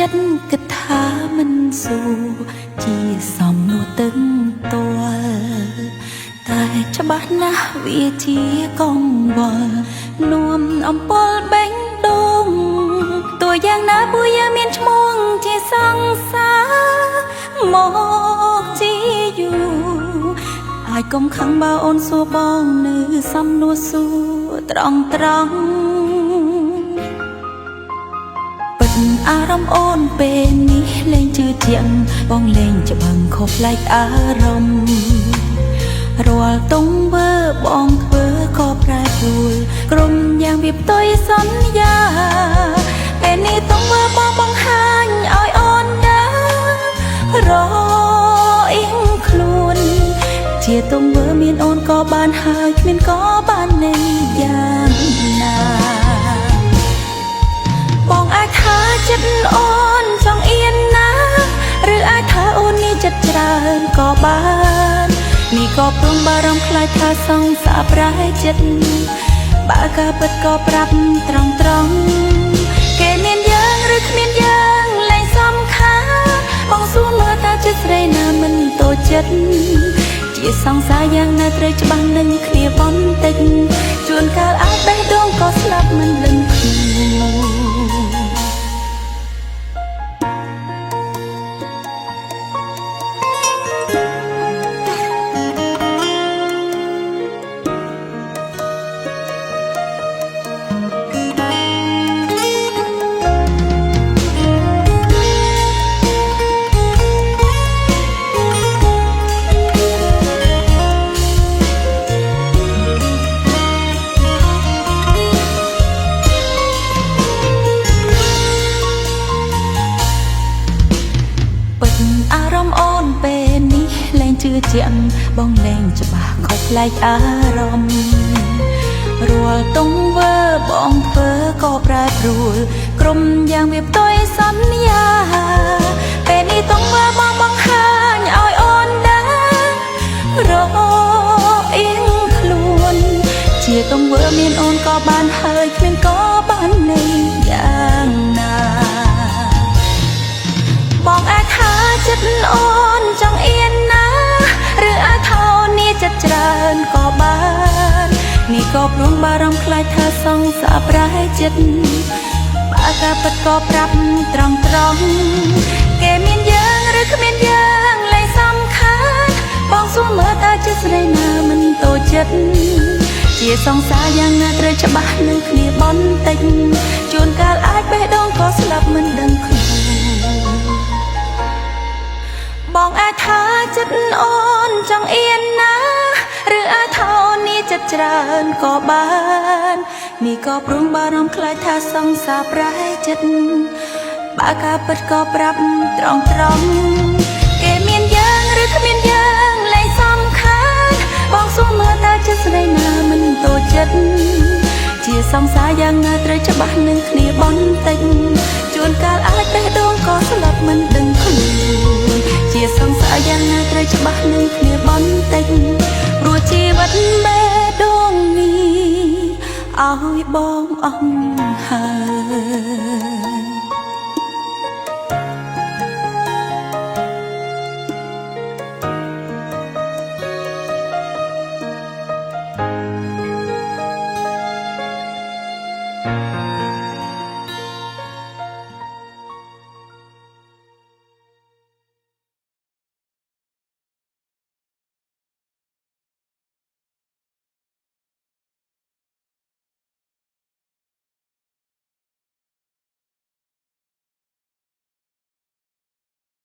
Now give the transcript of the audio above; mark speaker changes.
Speaker 1: ចិត្តគិតថាមិនស៊ូជាសំនួរទឹកទាល់តែច្បាស់ណាស់វាជាកង្វល់នួមអំពលបេងដូងតួយ៉ាងណាពួកយើងមានឈ្មោះជាសង្សារមកជាយូរអាយកុំខឹងបើអូនសួរបងនៅសំនួរសួរត្រង់អារម្មណ៍អូនពេលនេះលែងជឿជាក់បងលែងច្បាំងខុសប្លែកអារម្មណ៍រាល់ទង្វើបងធ្វើក៏ប្រែប្រួលក្រុមយ៉ាងវាផ្ទុយសន្យាពេលនេះទង្វើបងបង្ហាញឲ្យអូនដឹងរអ៊ីងខ្លួនជាទង្វើមានអូនក៏បានហើយគ្មានក៏បាននៃយ៉ាងណាបងអាចថាចិត្តអូនចង់អៀនណាឬអាចថាអូននេះចិត្តច្រើនក៏បាននេះក៏ព្រមបារម្ភខ្លាចថាសង្សារប្រែចិត្តបើការពិតក៏ប្រាប់ត្រង់គេមានយើងឬគ្មានយើងលែងសំខាន់បងសួរមើលតើចិត្តស្រីណាមិនតូចចិត្តជាសង្សារយ៉ាងណាត្រូវច្បាស់នឹងគ្នាបន្តិចជួនកាលអាចបេះដូងក៏ស្លាប់មិនដឹងខ្លួនអារម្មណ៍អូនពេលនេះលែងជឿជាក់បងលែងច្បាស់ខុសប្លែកអារម្មណ៍រាល់ទង្វើបងធ្វើក៏ប្រែប្រួលក្រុមយ៉ាងវាផ្ទុយសន្យាពេលនេះទង្វើបងបង្ហាញឲ្យអូនដឹងរអ៊ីងខ្លួនជាទង្វើមានអូនក៏បានហើយគ្មានក៏បាននៃយ៉ាងណាបងអាចថាចិត្តអូនចង់អៀនណាឬអាចថាអូននេះចិត្តច្រើនក៏បាននេះក៏ព្រមបារម្ភខ្លាចថាសង្សារប្រែចិត្តបើការពិតក៏ប្រាប់ត្រង់គេមានយើងឬគ្មានយើងលែងសំខាន់បងសួរមើលតើចិត្តស្រីណាមិនតូចចិត្តជាសង្សារយ៉ាងណាត្រូវច្បាស់នឹងគ្នាបន្តិចជួនកាលអាចបេះដូងក៏ស្លាប់មិនដឹងខ្លួនបងអាចថាចិត្តអូនចង់អៀនណាឬអាចថាអូននេះចិត្តច្រើនក៏បាននេះក៏ព្រមបារម្ភខ្លាចថាសង្សារប្រែចិត្តបើការពិតក៏ប្រាប់ត្រង់គេមានយើងឬគ្មានយើងលែងសំខាន់បងសួរមើលតើចិត្តស្រីណាមិនតូចចិត្តជាសង្សារយ៉ាងណាត្រូវច្បាស់នឹងគ្នាបន្តិចជួនកាលអាចបេះដូងក៏ស្លាប់មិនដឹងខ្លួនជាសង្សារយ៉ាងណាត្រូវច្បាស់នឹងគ្នាបន្តិចព្រោះជីវិតបេះដូងនេះឲ្យបងអស់